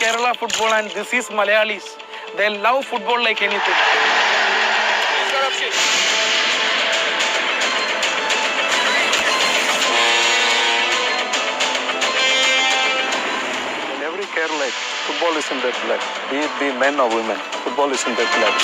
Kerala football and this is Malayalis. They love football like anything. In every Kerala, football is in their blood. Be it be men or women, football is in their blood.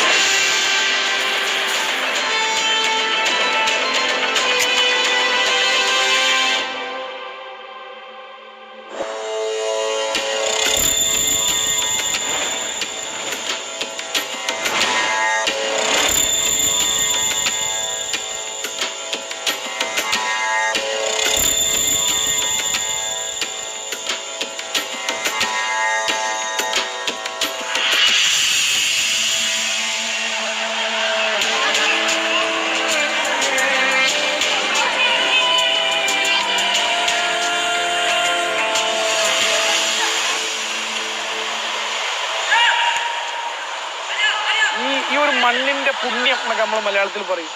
ഈ ഒരു മണ്ണിന്റെ പുണ്യം എന്നൊക്കെ നമ്മൾ മലയാളത്തിൽ പറയും.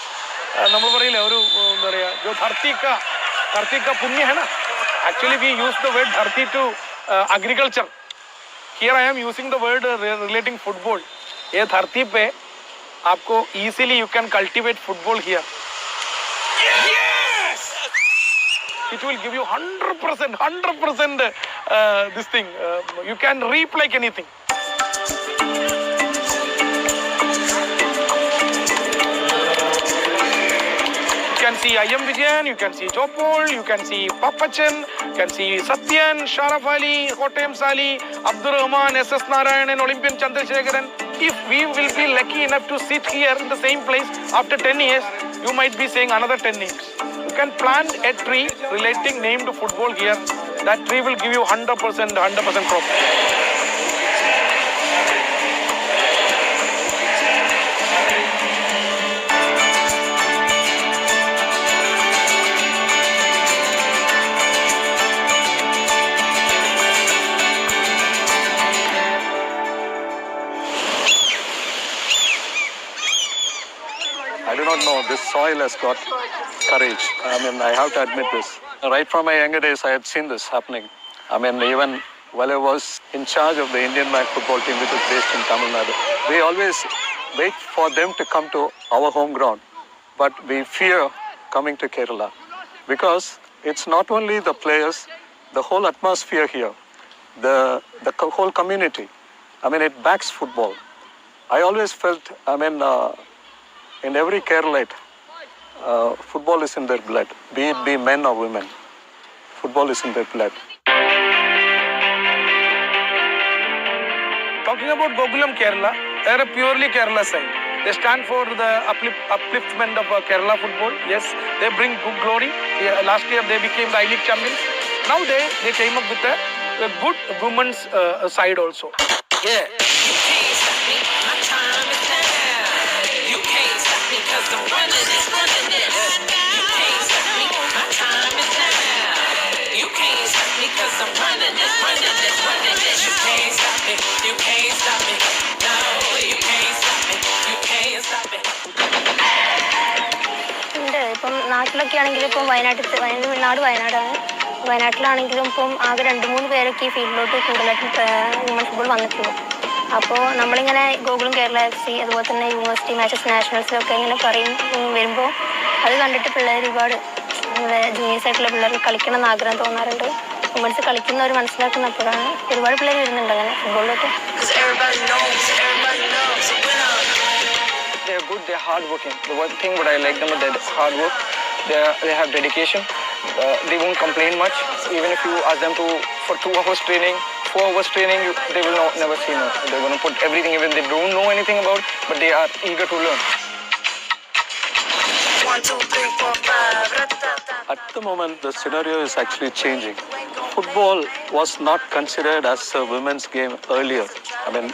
നമ്മൾ പറയില്ലേ ഒരു എന്താ പറയുക, ജോ धरती का पुण्य है ना. Actually we use the word धरती to agriculture. Here I am using the word relating football. ये धरती पे आपको easily you can cultivate football here. Yes! It will give you 100% this thing. You can reap like anything. You can see I am Vijayan, you can see Jopol, you can see Papachan, you can see Satyan, Sharaf Ali, Kotem Sali, Abdur Rahman, S.S. Narayan and Olympian Chandrasekharan. If we will be lucky enough to sit here in the same place after 10 years, you might be saying another 10 names. You can plant a tree relating name to football here. That tree will give you 100% crop. I do not know, this soil has got courage. I mean, I have to admit this. Right from my younger days, I had seen this happening. I mean, even while I was in charge of the Indian Bank football team, which is based in Tamil Nadu, we always wait for them to come to our home ground. But we fear coming to Kerala because it's not only the players, the whole atmosphere here, the whole community. I mean, it backs football. I always felt, in every Keralite, football is in their blood. Be it be men or women, football is in their blood. Talking about Gokulam Kerala, they are a purely Kerala side. They stand for the upliftment of Kerala football. Yes, they bring good glory. Last year they became the I-League champions. Now they came up with a good women's side also. Yeah. You can't stop me, my time is now. You can't stop me cause I'm running this. You can't stop me, my time is now. You can't stop me cause I'm running this. You can't stop me, you can't stop me. No, you can't stop me, you can't stop me. ഇപ്പം നാട്ടിലൊക്കെ ആണെങ്കിലും ഇപ്പം വയനാടാണ്. വയനാട്ടിലാണെങ്കിലും ഇപ്പം ആകെ 2-3 പേരൊക്കെ ഈ ഫീൽഡിലോട്ട് കൂടുതലായിട്ട് വുമൺ ഫുട്ബോൾ വന്നിട്ടുള്ളൂ. അപ്പോൾ നമ്മളിങ്ങനെ ഗോകുലം കേരള FC അതുപോലെ തന്നെ യൂണിവേഴ്സിറ്റി മാച്ചസ് നാഷണൽസിലൊക്കെ ഇങ്ങനെ വരുമ്പോൾ അത് കണ്ടിട്ട് പിള്ളേർ ഒരുപാട് ജൂനിയേഴ്സ് ആയിട്ടുള്ള പിള്ളേർ കളിക്കണം എന്ന് ആഗ്രഹം തോന്നാറുണ്ട്. വുമൺസ് കളിക്കുന്നവർ മനസ്സിലാക്കുന്നപ്പോഴാണ് ഒരുപാട് പിള്ളേർ വരുന്നുണ്ട് അങ്ങനെ ഫുട്ബോളിലോട്ട്. They're good, they're hardworking. The one thing what I like them is their hard work. They have dedication. They won't complain much. Even if you ask them to for 2 hours training, 4 hours training, they will never say no. They're going to put everything, even they don't know anything about, but they are eager to learn. 1, 2, 3, 4, 5. At the moment, the scenario is actually changing. Football was not considered as a women's game earlier. I mean,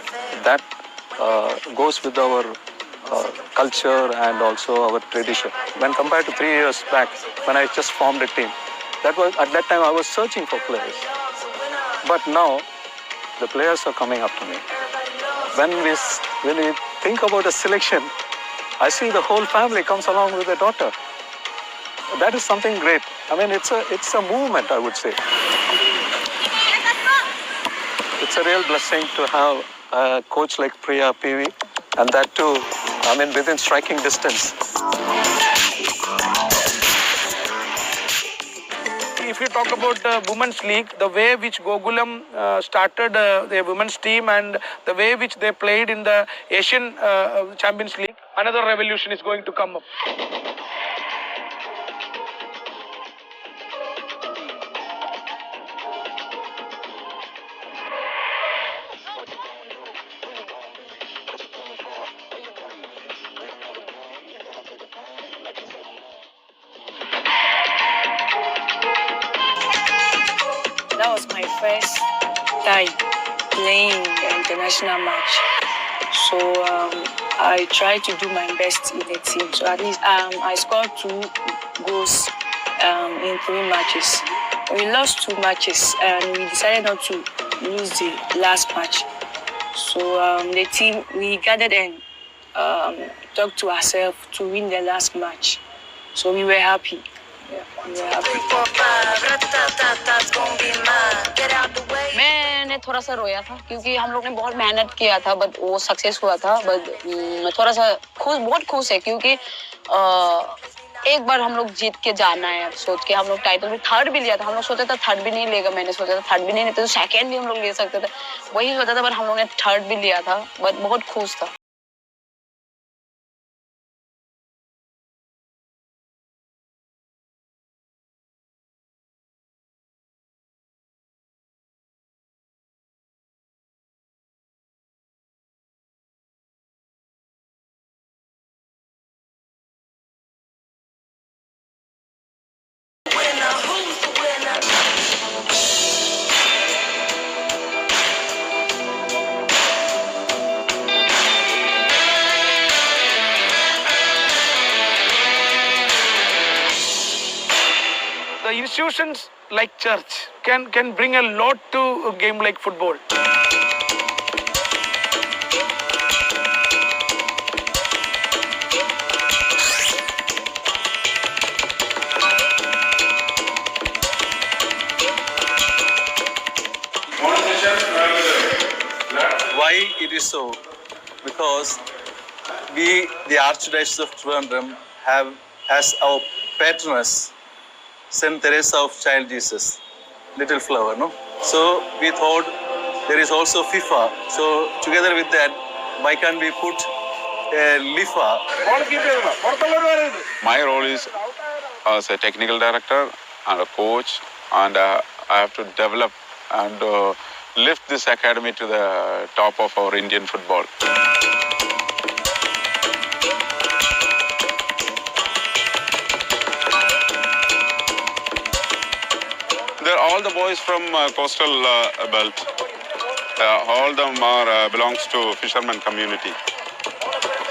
that goes with our culture and also our tradition. When compared to 3 years back, when I just formed a team, at that time I was searching for players. But now, the players are coming up to me. When we think about a selection, I see the whole family comes along with their daughter. That is something great. I mean, it's a movement, I would say. it's a real blessing to have a coach like Priya PV, and that too, I mean, within striking distance. If you talk about the women's league, the way which Gokulam started the women's team and the way which they played in the Asian Champions League, another revolution is going to come up. That was my first time playing the international match. So I tried to do my best in the team. So at least I scored 2 goals in 3 matches. We lost 2 matches and we decided not to lose the last match. So the team, we gathered and talked to ourselves to win the last match. So we were happy. Yeah, we were happy. मैंने थोड़ा सा रोया था क्योंकि हम लोग ने बहुत मेहनत किया था बट वो सक्सेस हुआ था बट मैं थोड़ा सा बहुत खुश है क्योंकि एक बार हम लोग जीत के जाना है सोच के हम लोग टाइटल भी 3rd भी लिया था हम लोग सोचा था 3rd भी नहीं लेगा मैंने सोचा था 3rd भी नहीं लेते तो 2nd भी हम लोग ले सकते थे वही सोचा था पर हम लोग ने 3rd भी लिया था बट बहुत खुश था The institutions like church can bring a lot to a game like football. Why it is so? Because we, the Archdiocese of Trivandrum, have as our patroness Saint Teresa of Child Jesus, Little Flower, no? So we thought there is also FIFA. So together with that, why can't we put a LIFA? My role is as a technical director and a coach, and I have to develop and lift this academy to the top of our Indian football. They're all the boys from coastal belt. All them are belongs to fisherman community.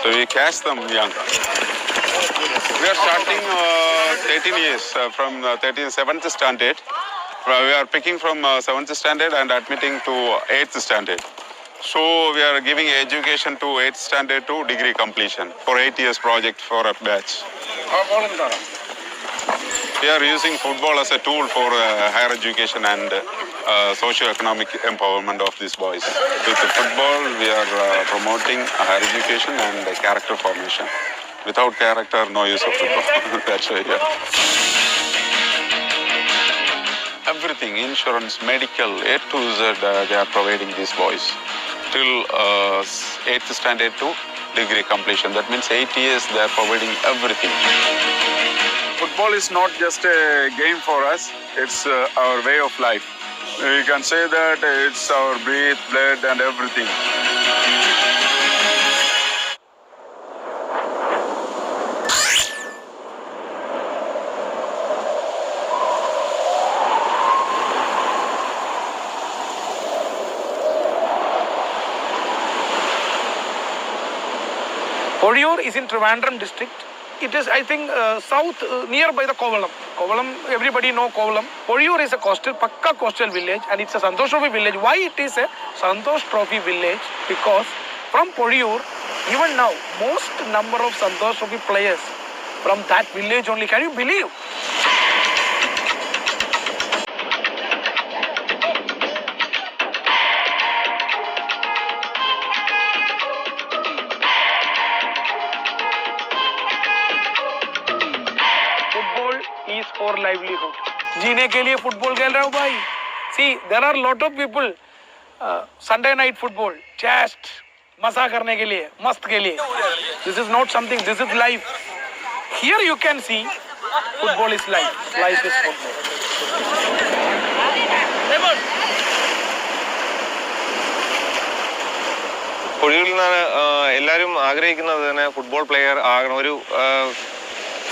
So we catch them young. We are starting 13 years from 7th standard. We are picking from 7th standard and admitting to 8th standard. So we are giving education to 8th standard to degree completion for 8 years project for a batch. We are using football as a tool for higher education and socio-economic empowerment of these boys. With the football, we are promoting higher education and character formation. Without character, no use of football. That's why, yeah. Everything, insurance, medical, A to Z, they are providing these boys. Till 8th standard to degree completion. That means 8 years they are providing everything. Football is not just a game for us, it's our way of life. We can say that it's our breath, blood and everything. Poriyur is in Trivandrum district. It is, I think, south, nearby the Kovalam. Kovalam, everybody know Kovalam. Poriyur is a Pakka coastal village, and it's a Santosh Trophy village. Why it is a Santosh Trophy village? Because from Poriyur, even now, most number of Santosh Trophy players from that village only. Can you believe? और livelihood. जीने के लिए football खेल रहा हूँ भाई. See, there are lot of people. Sunday night football, just मजा करने के लिए, मस्त के लिए. This is not something. This is life. Here you can see, football is life. Life is football. കുഴികളിൽ നിന്ന് എല്ലാവരും ആഗ്രഹിക്കുന്നത് തന്നെ ഫുട്ബോൾ പ്ലെയർ ആകണം. ഒരു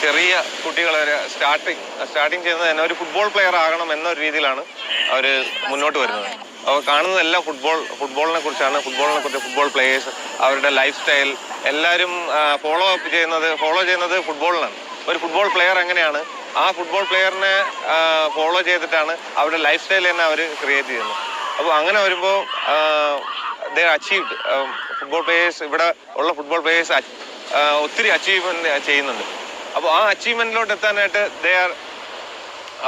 ചെറിയ കുട്ടികൾ സ്റ്റാർട്ടിങ് ചെയ്യുന്നത് തന്നെ ഒരു ഫുട്ബോൾ പ്ലെയർ ആകണം എന്നൊരു രീതിയിലാണ് അവർ മുന്നോട്ട് വരുന്നത്. അപ്പോൾ കാണുന്നതെല്ലാം ഫുട്ബോളിനെ കുറിച്ചാണ്. ഫുട്ബോൾ പ്ലെയേഴ്സ്, അവരുടെ ലൈഫ് സ്റ്റൈൽ എല്ലാവരും ഫോളോ ചെയ്യുന്നത് ഫുട്ബോളിനാണ്. ഒരു ഫുട്ബോൾ പ്ലെയർ എങ്ങനെയാണ്, ആ ഫുട്ബോൾ പ്ലെയറിനെ ഫോളോ ചെയ്തിട്ടാണ് അവരുടെ ലൈഫ് സ്റ്റൈൽ തന്നെ അവർ ക്രിയേറ്റ് ചെയ്യുന്നത്. അപ്പോൾ അങ്ങനെ വരുമ്പോൾ they achieved ഫുട്ബോൾ പ്ലേയേഴ്സ്, ഇവിടെ ഉള്ള ഫുട്ബോൾ പ്ലേയേഴ്സ് ഒത്തിരി അച്ചീവ്മെന്റ് ചെയ്യുന്നുണ്ട്. അപ്പോൾ ആ അച്ചീവ്മെന്റിലോട്ട് എത്താനായിട്ട്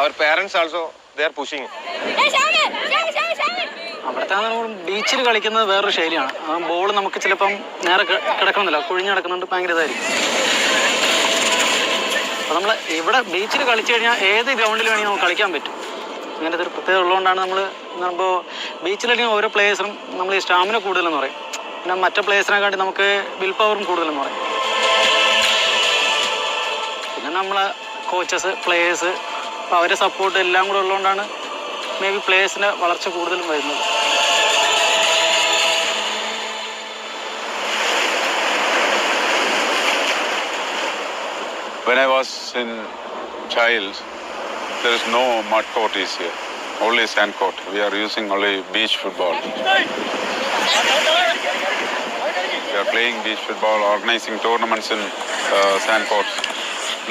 അവർ parents also they are pushing. അവിടുത്തെ ബീച്ചിൽ കളിക്കുന്നത് വേറൊരു ശൈലിയാണ്. ആ ബോൾ നമുക്ക് ചിലപ്പം നേരെ കിടക്കണമെന്നില്ല, കുഴിഞ്ഞ് കിടക്കുന്നുണ്ട്, ഭയങ്കര ഇതായിരിക്കും. അപ്പോൾ നമ്മൾ ഇവിടെ ബീച്ചിൽ കളിച്ചു കഴിഞ്ഞാൽ ഏത് ഗ്രൗണ്ടിൽ വേണമെങ്കിൽ നമുക്ക് കളിക്കാൻ പറ്റും. അങ്ങനത്തെ ഒരു പ്രത്യേകത ഉള്ളതുകൊണ്ടാണ് നമ്മളിപ്പോൾ ബീച്ചിലല്ലെങ്കിൽ ഓരോ പ്ലേയേഴ്സിനും നമ്മൾ ഈ സ്റ്റാമിന കൂടുതലെന്ന് പറയും. പിന്നെ മറ്റേ പ്ലേയേഴ്സിനെക്കാട്ടി നമുക്ക് വിൽ പവറും കൂടുതലെന്ന് പറയും. പിന്നെ നമ്മളെ കോച്ചസ്, പ്ലേയേഴ്സ്, അപ്പോൾ അവരെ സപ്പോർട്ട് എല്ലാം കൂടെ ഉള്ളതുകൊണ്ടാണ് മേ ബി പ്ലേയേഴ്സിൻ്റെ വളർച്ച കൂടുതലും വരുന്നത്. When I was in child, there is no mud court is here, only sand court. We are using only beach football. We are playing beach football, organizing tournaments in sand courts.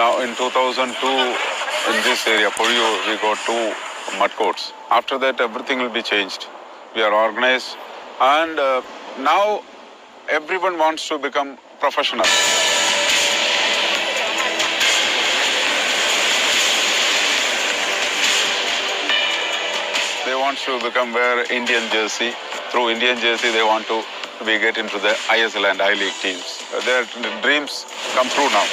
Now in 2002, in this area, Puriyu, we got 2 mud courts. After that, everything will be changed. We are organized, and now everyone wants to become professional. They want to wear Indian jersey. Through Indian jersey, they want to get into the ISL and I-League teams. Their dreams come true now,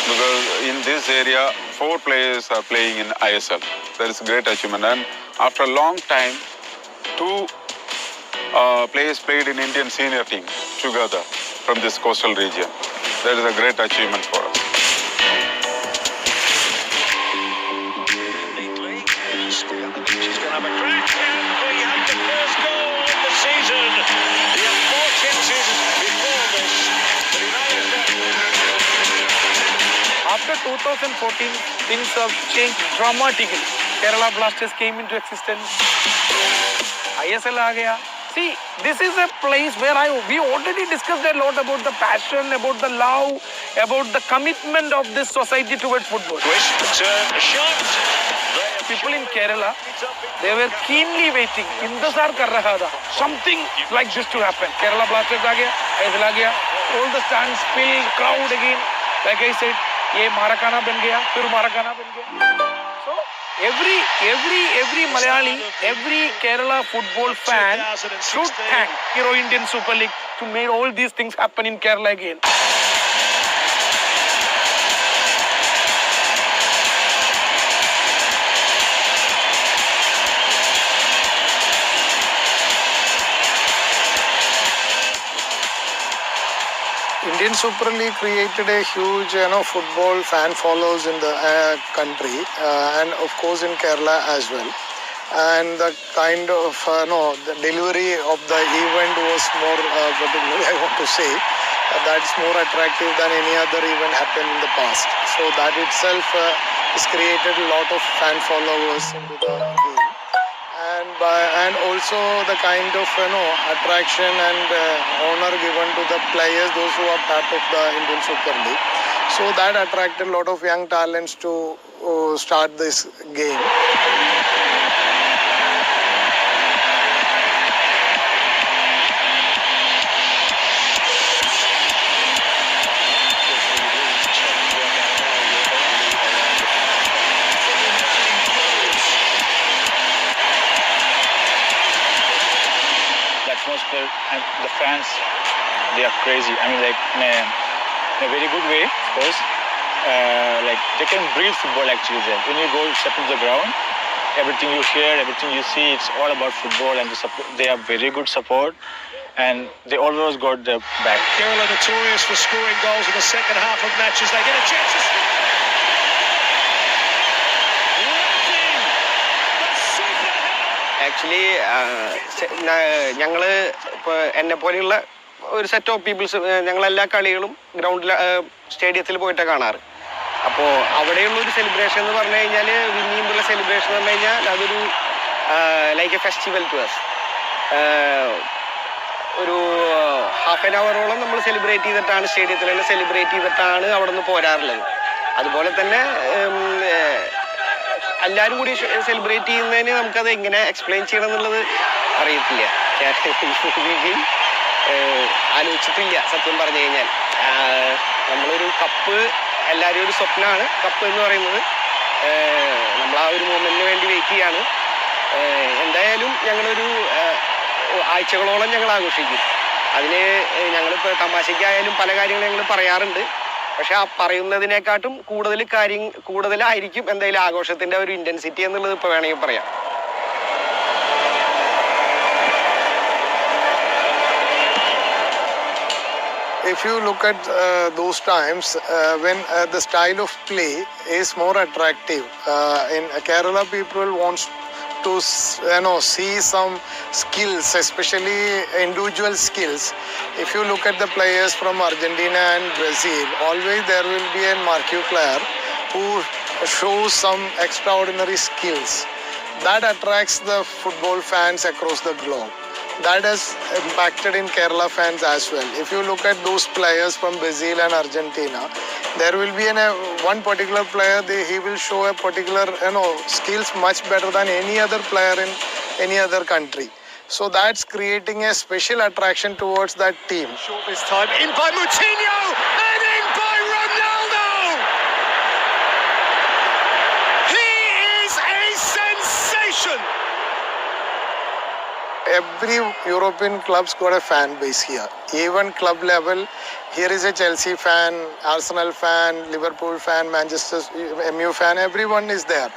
because in this area, 4 players are playing in ISL. That is a great achievement. And after a long time, 2 players played in Indian senior team together from this coastal region. That is a great achievement for us. She's going to have a crack, and we have the first goal of the season. The unfortunate before this. After 2014, things have changed dramatically. Kerala Blasters came into existence. ISL aa gaya. See, this is a place where we already discussed a lot about the passion, about the love, about the commitment of this society towards football. Twist, turn, shot. People in Kerala, they were keenly waiting. Intezar kar raha tha. Something like this to happen. Kerala Blasters aa gaya, ISL aa gaya. All the stands filled, crowd again. Like I said, ye Maracana ban gaya, fir Maracana ban gaya. So every Malayali, every Kerala football fan should thank Hero Indian Super League to make all these things happen in Kerala again. Indian Super League created a huge, football fan follows in the country, and of course in Kerala as well. And the kind of the delivery of the event was more, particularly I want to say, that's more attractive than any other event happened in the past. So that itself has created a lot of fan followers into the game. And also the kind of attraction and honor given to the players, those who are part of the Indian Super League. So that attracted a lot of young talents to start this game. And the fans, they are crazy. I mean, like in a very good way, of course. like they can breathe football actually there. When you go step into the ground, everything you hear, everything you see, it's all about football, and they have very good support, and they always got their back. Kerala notorious for scoring goals in the second half of matches. They get a chance to score. Actually ഞങ്ങൾ ഇപ്പോൾ എന്നെ പോലെയുള്ള ഒരു set of people's ഞങ്ങളെല്ലാ കളികളും ഗ്രൗണ്ടിൽ സ്റ്റേഡിയത്തിൽ പോയിട്ടാണ് കാണാറ്. അപ്പോൾ അവിടെയുള്ളൊരു സെലിബ്രേഷൻ എന്ന് പറഞ്ഞു കഴിഞ്ഞാൽ വിൻ ചെയ്യുമ്പോഴുള്ള സെലിബ്രേഷൻ എന്ന് പറഞ്ഞു കഴിഞ്ഞാൽ അതൊരു like a festival to us. ഒരു ഹാഫ് ആൻ അവറോളം നമ്മൾ സെലിബ്രേറ്റ് ചെയ്തിട്ടാണ് സ്റ്റേഡിയത്തിൽ തന്നെ സെലിബ്രേറ്റ് ചെയ്തിട്ടാണ് അവിടെ നിന്ന് പോരാറുള്ളത്. അതുപോലെ തന്നെ എല്ലാവരും കൂടി സെലിബ്രേറ്റ് ചെയ്യുന്നതിന് നമുക്കത് എങ്ങനെ എക്സ്പ്ലെയിൻ ചെയ്യണം എന്നുള്ളത് അറിയത്തില്ല. ആലോചിച്ചിട്ടില്ല സത്യം പറഞ്ഞു കഴിഞ്ഞാൽ. നമ്മളൊരു കപ്പ് എല്ലാവരും ഒരു സ്വപ്നമാണ് കപ്പ് എന്ന് പറയുന്നത്. നമ്മൾ ആ ഒരു മൊമെന്റിന് വേണ്ടി വെയിറ്റ് ചെയ്യാണ്. എന്തായാലും ഞങ്ങളൊരു ആഴ്ചകളോളം ഞങ്ങൾ ആഘോഷിക്കും. അതിന് ഞങ്ങളിപ്പോൾ തമാശയ്ക്കായാലും പല കാര്യങ്ങളും ഞങ്ങൾ പറയാറുണ്ട്. പക്ഷെ ആ പറയുന്നതിനെക്കാട്ടും കൂടുതലായിരിക്കും എന്തായാലും ആഘോഷത്തിന്റെ ഒരു ഇന്റൻസിറ്റി എന്നുള്ളത് ഇപ്പോൾ വേണമെങ്കിൽ പറയാം. If you look at those times when the style of play is more attractive, in Kerala people wants to see some skills, especially individual skills. If you look at the players from Argentina and Brazil, always there will be a marquee player who shows some extraordinary skills. That attracts the football fans across the globe. That has impacted in Kerala fans as well. If you look at those players from Brazil and Argentina, there will be one particular player, he will show a particular skills much better than any other player in any other country. So that's creating a special attraction towards that team. Short this time, in by Moutinho and in by Ronaldo. He is a sensation. Every European club's got a fan base here. Even club level, here is a Chelsea fan, Arsenal fan, Liverpool fan, Manchester MU fan, everyone is there.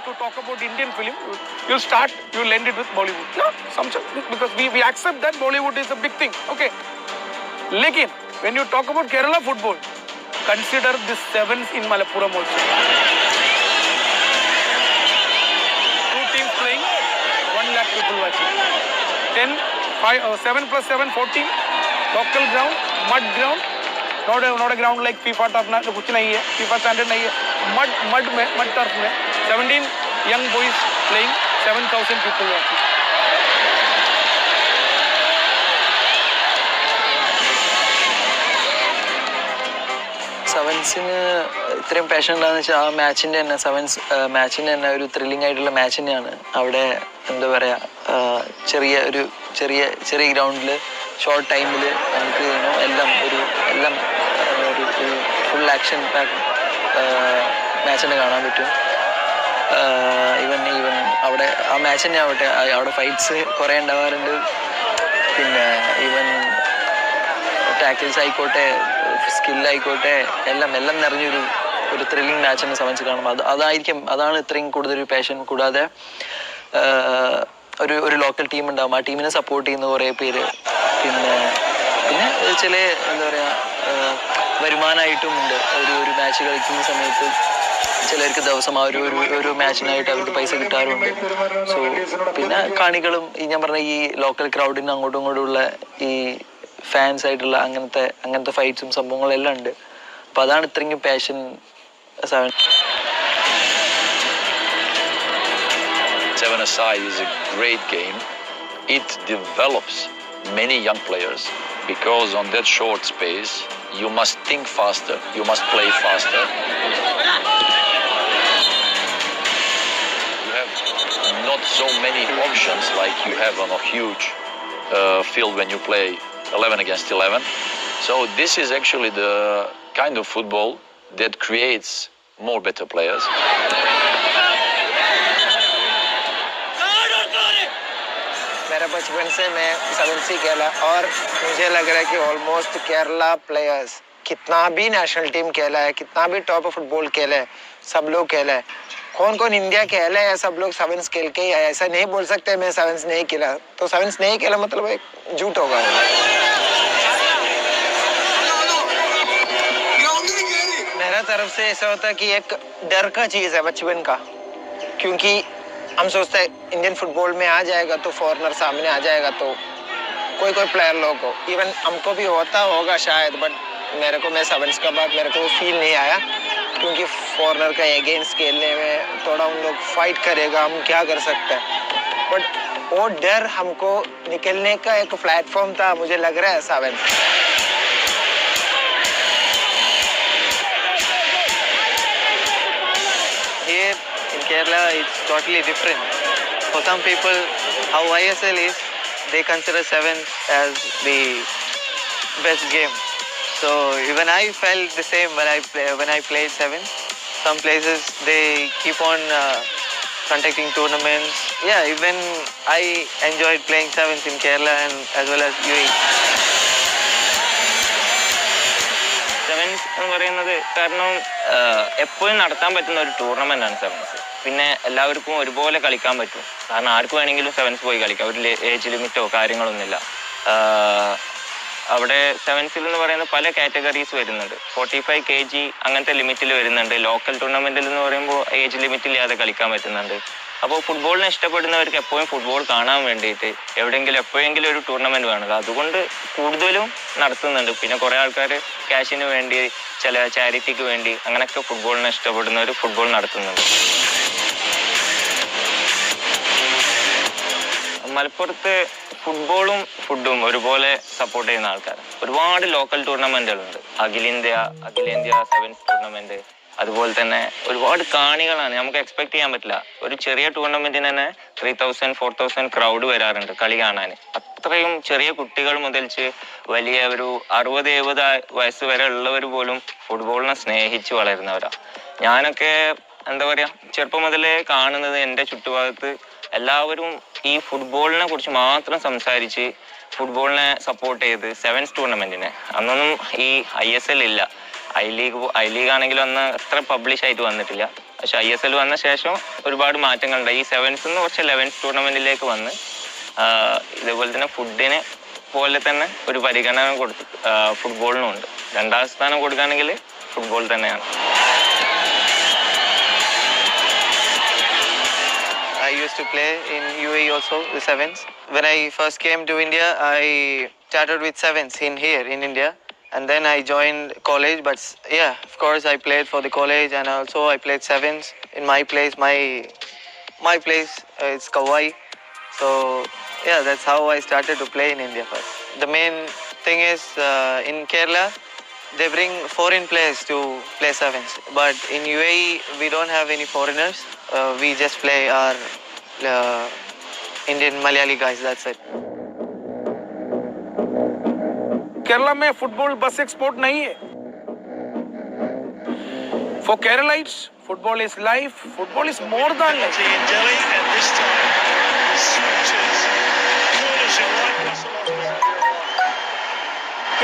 To talk about Indian film, you'll end it with Bollywood. Yeah, because we accept that Bollywood is a big thing. Okay. Lekin, when you talk about Kerala football, consider the sevens in Malappuram also. 2 teams playing, 1 lakh people watching. 7 plus 7, 14. Local ground, mud ground. Not a ground like FIFA turf, कुछ नहीं है. FIFA standard नहीं है. Mud turf में 17 young boys playing, 7,000 people watching. സെവൻസിന് ഇത്രയും passion ഉണ്ടാകുന്ന വെച്ചാൽ ആ മാച്ചിൻ്റെ തന്നെ മാച്ചിൻ്റെ തന്നെ ഒരു ത്രില്ലിംഗ് ആയിട്ടുള്ള മാച്ച് തന്നെയാണ്. അവിടെ എന്താ പറയുക, ചെറിയ ഗ്രൗണ്ടിൽ ഷോർട്ട് ടൈമിൽ നമുക്ക് എല്ലാം ഒരു ഫുൾ ആക്ഷൻ പാക്ക് മാച്ച് തന്നെ കാണാൻ പറ്റും. ഈവൻ അവിടെ ആ മാച്ച് തന്നെ ആവട്ടെ, അവിടെ ഫൈറ്റ്സ് കുറേ ഉണ്ടാവാറുണ്ട്. പിന്നെ ഈവൻ ടാക്കിൾസ് ആയിക്കോട്ടെ, സ്കില്ലായിക്കോട്ടെ, എല്ലാം നിറഞ്ഞൊരു ത്രില്ലിംഗ് മാച്ച് തന്നെ സെവൻസ് കാണുമ്പോൾ അതാണ് ഇത്രയും കൂടുതൽ പാഷൻ. കൂടാതെ ഒരു ലോക്കൽ ടീം ഉണ്ടാകും, ആ ടീമിനെ സപ്പോർട്ട് ചെയ്യുന്ന കുറേ പേര്. പിന്നെ ചില എന്താ പറയുക, വരുമാനമായിട്ടും ഉണ്ട്. ഒരു മാച്ച് കളിക്കുന്ന സമയത്ത് ചിലർക്ക് ദിവസം ആ ഒരു മാച്ചിനായിട്ട് അവർക്ക് പൈസ കിട്ടാറുണ്ട്. സോ പിന്നെ കാണികളും ഞാൻ പറഞ്ഞ ഈ ലോക്കൽ ക്രൗഡിന് അങ്ങോട്ടും ഇങ്ങോട്ടുമുള്ള ഈ ഫാൻസ് ആയിട്ടുള്ള അങ്ങനത്തെ ഫൈറ്റ്സും സംഭവങ്ങളെല്ലാം ഉണ്ട്. അപ്പം അതാണ് ഇത്രയും passion. Seven-a-side is a great game. It develops many young players because on that short space you must think faster, you must play faster. You have not so many options like you have on a huge field when you play 11 against 11. So this is actually the kind of football that creates more better players. मेरा बचपन से मैं 7 से खेला और मुझे लग रहा है कि ऑलमोस्ट केरला प्लेयर्स कितना भी नेशनल टीम खेला है, कितना भी टॉप फुटबॉल खेला है, सब लोग खेला है. कौन कौन इंडिया खेला है, सब लोग 7 खेल के ही आए. ऐसा नहीं बोल सकते मैं 7 नहीं खेला, तो 7 नहीं खेला मतलब एक झूठ होगा. मेरा तरफ से ऐसा होता है कि एक डर का चीज़ है बचपन का, क्योंकि हम सोचते हैं इंडियन फुटबॉल में आ जाएगा तो फॉरेनर सामने आ जाएगा तो कोई प्लेयर लोग हो. इवन हमको भी होता होगा शायद, बट मेरे को मैं 7 का बाद मेरे को फील नहीं आया, क्योंकि फॉरेनर का अगेंस्ट खेलने में थोड़ा उन लोग फाइट करेगा, हम क्या कर सकते हैं. बट वो डर हमको निकलने का एक प्लेटफॉर्म था, मुझे लग रहा है 7. Here in Kerala, it's totally different. For some people, how ISL is, they consider 7 as the best game. So even I felt the same when I played 7. Some places they keep on contacting tournaments. Yeah, even I enjoyed playing 7s in Kerala and as well as UAE. Sevens എന്ന് പറയുന്നത് കാരണം എപ്പോഴും നടത്താൻ പറ്റുന്ന ഒരു ടൂർണമെൻ്റാണ് sevens. പിന്നെ എല്ലാവർക്കും ഒരുപോലെ കളിക്കാൻ പറ്റും, കാരണം ആർക്ക് വേണമെങ്കിലും സെവൻസ് പോയി കളിക്കാം, ഒരു ഏജ് ലിമിറ്റോ കാര്യങ്ങളൊന്നുമില്ല. അവിടെ സെവൻസിൽ എന്ന് പറയുന്നത് പല കാറ്റഗറീസ് വരുന്നുണ്ട്. 45 kg അങ്ങനത്തെ ലിമിറ്റിൽ വരുന്നുണ്ട്. ലോക്കൽ ടൂർണമെൻറ്റിൽ എന്ന് പറയുമ്പോൾ ഏജ് ലിമിറ്റില്ലാതെ കളിക്കാൻ പറ്റുന്നുണ്ട്. അപ്പോൾ ഫുട്ബോളിനെ ഇഷ്ടപ്പെടുന്നവർക്ക് എപ്പോഴും ഫുട്ബോൾ കാണാൻ വേണ്ടിയിട്ട് എപ്പോഴെങ്കിലും ഒരു ടൂർണമെൻറ്റ് വേണമല്ലോ, അതുകൊണ്ട് കൂടുതലും നടത്തുന്നുണ്ട്. പിന്നെ കുറേ ആൾക്കാർ ക്യാഷിന് വേണ്ടി, ചില ചാരിറ്റിക്ക് വേണ്ടി അങ്ങനെയൊക്കെ ഫുട്ബോളിനെ ഇഷ്ടപ്പെടുന്നവർ ഫുട്ബോൾ നടത്തുന്നുണ്ട്. മലപ്പുറത്ത് ഫുട്ബോളും ഫുഡും ഒരുപോലെ സപ്പോർട്ട് ചെയ്യുന്ന ആൾക്കാർ ഒരുപാട് ലോക്കൽ ടൂർണമെൻറ്റുകളുണ്ട്. അഖിലേന്ത്യ സെവൻസ് ടൂർണമെൻറ്റ്, അതുപോലെ തന്നെ ഒരുപാട് കാണികളാണ്. നമുക്ക് എക്സ്പെക്ട് ചെയ്യാൻ പറ്റില്ല. ഒരു ചെറിയ ടൂർണമെൻറ്റിന് തന്നെ 3000-4000 ക്രൗഡ് വരാറുണ്ട് കളി കാണാൻ. അത്രയും ചെറിയ കുട്ടികൾ മുതൽച്ച് വലിയ ഒരു 60-70 വയസ്സ് വരെ ഉള്ളവർ പോലും ഫുട്ബോളിനെ സ്നേഹിച്ച് വളരുന്നവരാണ്. ഞാനൊക്കെ എന്താ പറയുക, ചെറുപ്പം മുതലേ കാണുന്നത് എൻ്റെ ചുറ്റുഭാഗത്ത് എല്ലാവരും ഈ ഫുട്ബോളിനെ കുറിച്ച് മാത്രം സംസാരിച്ച് ഫുട്ബോളിനെ സപ്പോർട്ട് ചെയ്ത് സെവൻസ് ടൂർണമെൻറ്റിനെ. അന്നൊന്നും ഈ ISL ഇല്ല. ഐ ലീഗ് ആണെങ്കിലും അന്ന് അത്ര പബ്ലിഷ് ആയിട്ട് വന്നിട്ടില്ല. പക്ഷെ ISL വന്ന ശേഷം ഒരുപാട് മാറ്റങ്ങളുണ്ടായി. ഈ സെവൻസ് നിന്ന് കുറച്ച് 11th ടൂർണമെൻറ്റിലേക്ക് വന്ന് ഇതേപോലെ തന്നെ ഫുഡിന് പോലെ തന്നെ ഒരു പരിഗണന ഫുട്ബോളിനും ഉണ്ട്. 2ാം സ്ഥാനം കൊടുക്കുകയാണെങ്കിൽ ഫുട്ബോൾ തന്നെയാണ്. I used to play in UAE also, the 7s. When I first came to India, I started with 7s here in India. And then I joined college, but yeah, of course I played for the college, and also I played 7s in my place. My place is Kauai. So yeah, that's how I started to play in India first. The main thing is in Kerala, they bring foreign players to play 7s. But in UAE, we don't have any foreigners. We just play our Indian Malayali guys, that's it. Kerala में football बस एक sport नहीं है. For Keralites, football is life. Football is more than life.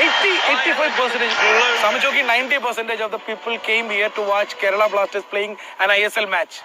85%. समझो कि 90% of the people came here to watch Kerala Blasters playing an ISL match.